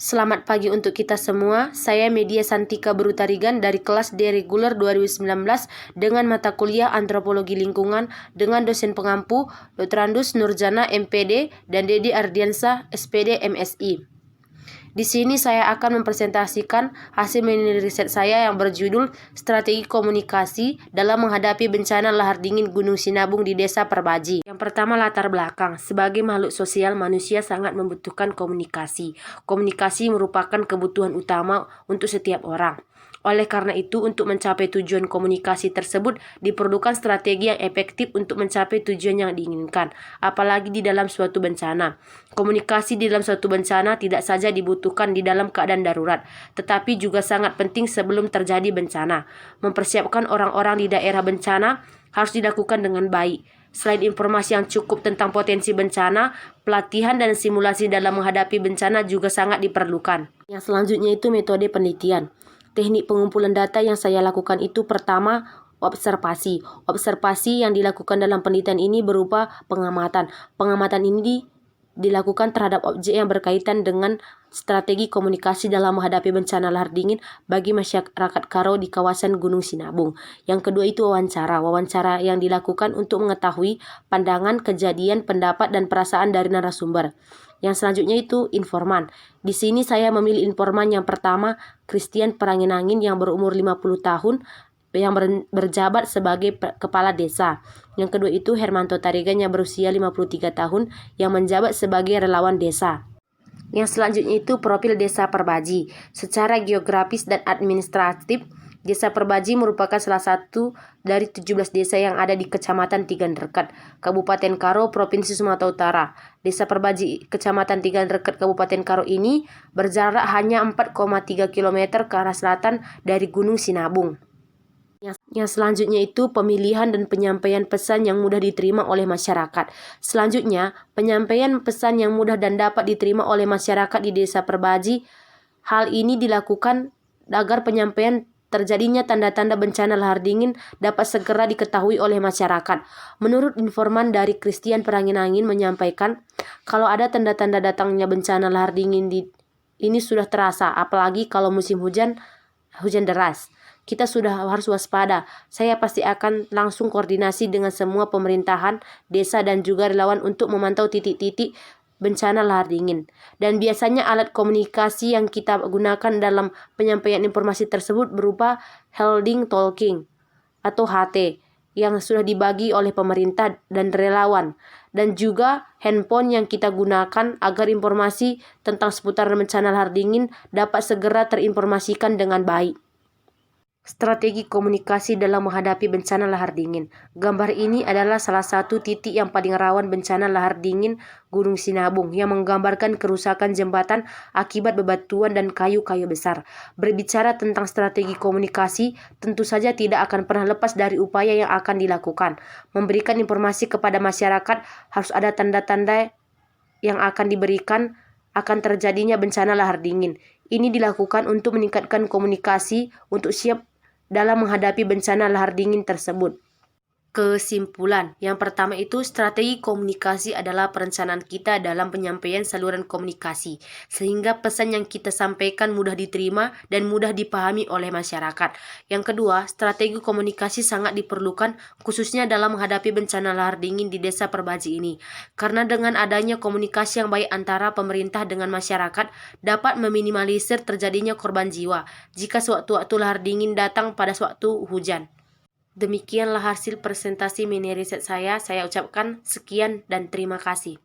Selamat pagi untuk kita semua. Saya Media Santika Berutarigan dari kelas D reguler 2019 dengan mata kuliah Antropologi Lingkungan dengan dosen pengampu Dr. Andus Nurjana MPD dan Dedi Ardiansa SPD MSI. Di sini saya akan mempresentasikan hasil mini riset saya yang berjudul Strategi Komunikasi dalam Menghadapi Bencana Lahar Dingin Gunung Sinabung di Desa Perbaji. Yang pertama, latar belakang. Sebagai makhluk sosial, manusia sangat membutuhkan komunikasi. Komunikasi merupakan kebutuhan utama untuk setiap orang. Oleh karena itu, untuk mencapai tujuan komunikasi tersebut, diperlukan strategi yang efektif untuk mencapai tujuan yang diinginkan, apalagi di dalam suatu bencana. Komunikasi di dalam suatu bencana tidak saja dibutuhkan di dalam keadaan darurat, tetapi juga sangat penting sebelum terjadi bencana. Mempersiapkan orang-orang di daerah bencana harus dilakukan dengan baik. Selain informasi yang cukup tentang potensi bencana, pelatihan dan simulasi dalam menghadapi bencana juga sangat diperlukan. Yang selanjutnya itu metode penelitian. Teknik pengumpulan data yang saya lakukan itu pertama, observasi. Observasi yang dilakukan dalam penelitian ini berupa pengamatan. Pengamatan ini dilakukan terhadap objek yang berkaitan dengan strategi komunikasi dalam menghadapi bencana lahar dingin bagi masyarakat Karo di kawasan Gunung Sinabung. Yang kedua itu wawancara. Wawancara yang dilakukan untuk mengetahui pandangan, kejadian, pendapat, dan perasaan dari narasumber. Yang selanjutnya itu informan. Di sini saya memilih informan yang pertama, Christian Peranginangin yang berumur 50 tahun yang berjabat sebagai kepala desa. Yang kedua itu Hermanto Tarigan yang berusia 53 tahun yang menjabat sebagai relawan desa. Yang selanjutnya itu profil Desa Perbaji. Secara geografis dan administratif, Desa Perbaji merupakan salah satu dari 17 desa yang ada di Kecamatan Tiganderkat, Kabupaten Karo, Provinsi Sumatera Utara. Desa Perbaji, Kecamatan Tiganderkat, Kabupaten Karo ini berjarak hanya 4,3 km ke arah selatan dari Gunung Sinabung. Yang selanjutnya itu pemilihan dan penyampaian pesan yang mudah diterima oleh masyarakat. Selanjutnya, penyampaian pesan yang mudah dan dapat diterima oleh masyarakat di Desa Perbaji. Hal ini dilakukan agar penyampaian terjadinya tanda-tanda bencana lahar dingin dapat segera diketahui oleh masyarakat. Menurut informan dari Christian Peranginangin menyampaikan, kalau ada tanda-tanda datangnya bencana lahar dingin ini sudah terasa, apalagi kalau musim hujan deras. Kita sudah harus waspada. Saya pasti akan langsung koordinasi dengan semua pemerintahan, desa, dan juga relawan untuk memantau titik-titik bencana lahar dingin. Dan biasanya alat komunikasi yang kita gunakan dalam penyampaian informasi tersebut berupa holding talking atau HT yang sudah dibagi oleh pemerintah dan relawan, dan juga handphone yang kita gunakan agar informasi tentang seputar bencana lahar dingin dapat segera terinformasikan dengan baik. Strategi komunikasi dalam menghadapi bencana lahar dingin. Gambar ini adalah salah satu titik yang paling rawan bencana lahar dingin Gunung Sinabung yang menggambarkan kerusakan jembatan akibat bebatuan dan kayu-kayu besar. Berbicara tentang strategi komunikasi, tentu saja tidak akan pernah lepas dari upaya yang akan dilakukan. Memberikan informasi kepada masyarakat, harus ada tanda-tanda yang akan diberikan akan terjadinya bencana lahar dingin. Ini dilakukan untuk meningkatkan komunikasi untuk siap dalam menghadapi bencana lahar dingin tersebut. Kesimpulan, yang pertama itu strategi komunikasi adalah perencanaan kita dalam penyampaian saluran komunikasi, sehingga pesan yang kita sampaikan mudah diterima dan mudah dipahami oleh masyarakat. Yang kedua, strategi komunikasi sangat diperlukan khususnya dalam menghadapi bencana lahar dingin di Desa Perbaji ini, karena dengan adanya komunikasi yang baik antara pemerintah dengan masyarakat dapat meminimalisir terjadinya korban jiwa jika sewaktu-waktu lahar dingin datang pada suatu hujan. Demikianlah hasil presentasi mini riset saya. Saya ucapkan sekian dan terima kasih.